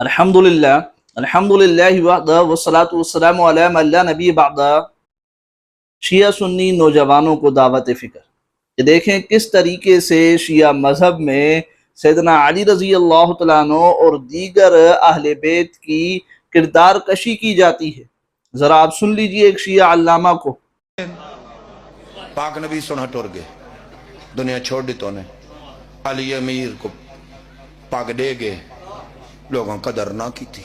الحمدللہ الحمدللہ وحدہ والصلاة والسلام علی من لا نبی بعدہ۔ شیعہ سنی نوجوانوں کو دعوت فکر کہ دیکھیں کس طریقے سے شیعہ مذہب میں سیدنا علی رضی اللہ تعالیٰ عنہ اور دیگر اہل بیت کی کردار کشی کی جاتی ہے۔ ذرا آپ سن لیجئے ایک شیعہ علامہ کو۔ پاک نبی سنہ ٹور گئے، دنیا چھوڑ دی تو نے علی امیر کو پاک دے گئے، لوگوں قدر نہ کی تھی۔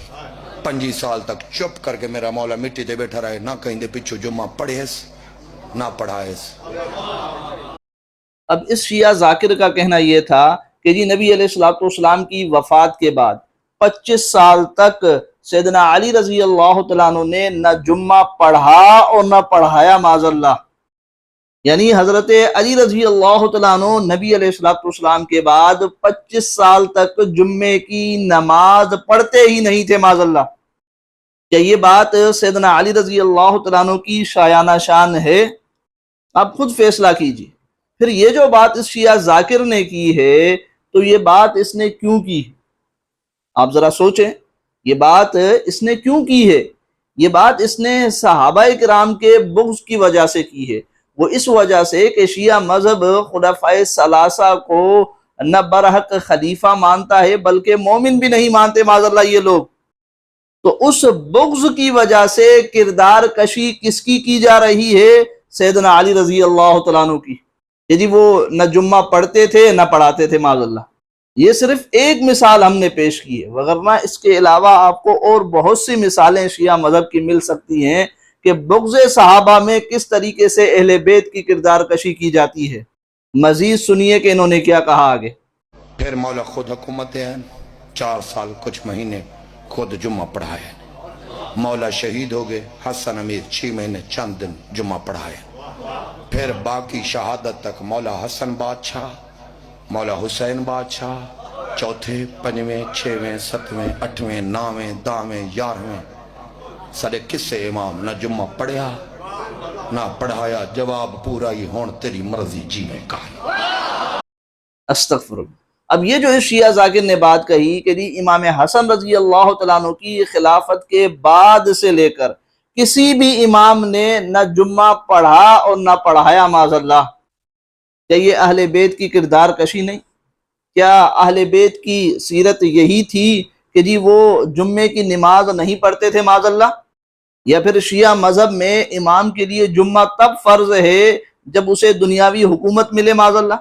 25 سال تک چپ کر کے میرا مولا مٹی دے بیٹھا رہے، نہ کہیں دے پچھو جمعہ پڑھیس نہ پڑھائیس۔ اب اس شیعہ ذاکر کا کہنا یہ تھا کہ جی نبی علیہ السلام کی وفات کے بعد 25 سال تک سیدنا علی رضی اللہ تعالیٰ عنہ نے نہ جمعہ پڑھا اور نہ پڑھایا معاذ اللہ۔ یعنی حضرت علی رضی اللہ تعالیٰ عنہ نبی علیہ السلام کے بعد 25 سال تک جمعے کی نماز پڑھتے ہی نہیں تھے معاذ اللہ۔ کیا یہ بات سیدنا علی رضی اللہ تعالیٰ عنہ کی شایانہ شان ہے؟ آپ خود فیصلہ کیجیے۔ پھر یہ جو بات اس شیعہ ذاکر نے کی ہے تو یہ بات اس نے کیوں کی؟ آپ ذرا سوچیں، یہ بات اس نے کیوں کی ہے؟ یہ بات اس نے صحابہ کرام کے بغض کی وجہ سے کی ہے۔ وہ اس وجہ سے کہ شیعہ مذہب خلفائے ثلاثہ کو نہ برحق خلیفہ مانتا ہے بلکہ مومن بھی نہیں مانتے معاذ اللہ یہ لوگ۔ تو اس بغض کی وجہ سے کردار کشی کس کی جا رہی ہے؟ سیدنا علی رضی اللہ تعالیٰ عنہ کی۔ کہ جی وہ نہ جمعہ پڑھتے تھے نہ پڑھاتے تھے معاذ اللہ۔ یہ صرف ایک مثال ہم نے پیش کی ہے، وگرنہ اس کے علاوہ آپ کو اور بہت سی مثالیں شیعہ مذہب کی مل سکتی ہیں کہ بغض صحابہ میں کس طریقے سے اہل بیت کی کردار کشی کی جاتی ہے۔ مزید سنیے کہ انہوں نے کیا کہا آگے۔ پھر مولا خود حکومت ہے، 4 سال کچھ مہینے خود جمعہ پڑھائے۔ مولا شہید ہو گئے، حسن امیر 6 مہینے چند دن جمعہ پڑھائے۔ پھر باقی شہادت تک مولا حسن بادشاہ، مولا حسین بادشاہ، 4، 5، 6، 7، 8، 9، 10، 11 سارے کسے امام نہ جمعہ پڑھیا نہ پڑھایا۔ جواب پورا ہی ہون تیری مرضی جی میں کہا۔ استغفر اللہ۔ اب یہ جو اس شیعہ ذاکر نے بات کہی کہ جی امام حسن رضی اللہ تعالیٰ عنہ کی خلافت کے بعد سے لے کر کسی بھی امام نے نہ جمعہ پڑھا اور نہ پڑھایا معاذ اللہ، کیا یہ اہل بیت کی کردار کشی نہیں؟ کیا اہل بیت کی سیرت یہی تھی کہ جی وہ جمعے کی نماز نہیں پڑھتے تھے معاذ اللہ؟ یا پھر شیعہ مذہب میں امام کے لیے جمعہ تب فرض ہے جب اسے دنیاوی حکومت ملے معاذ اللہ؟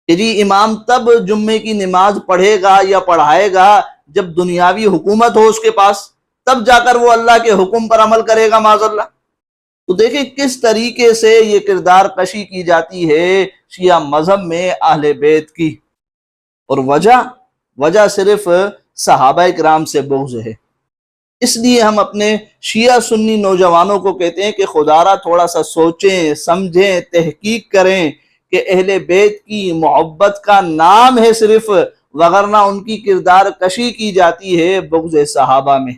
کہ جی امام تب جمعے کی نماز پڑھے گا یا پڑھائے گا جب دنیاوی حکومت ہو اس کے پاس، تب جا کر وہ اللہ کے حکم پر عمل کرے گا معاذ اللہ۔ تو دیکھیں کس طریقے سے یہ کردار کشی کی جاتی ہے شیعہ مذہب میں اہل بیت کی، اور وجہ صرف صحابہ کرام سے بغض ہے۔ اس لیے ہم اپنے شیعہ سنی نوجوانوں کو کہتے ہیں کہ خدا را تھوڑا سا سوچیں، سمجھیں، تحقیق کریں کہ اہل بیت کی محبت کا نام ہے صرف، وگرنہ ان کی کردار کشی کی جاتی ہے بغض صحابہ میں۔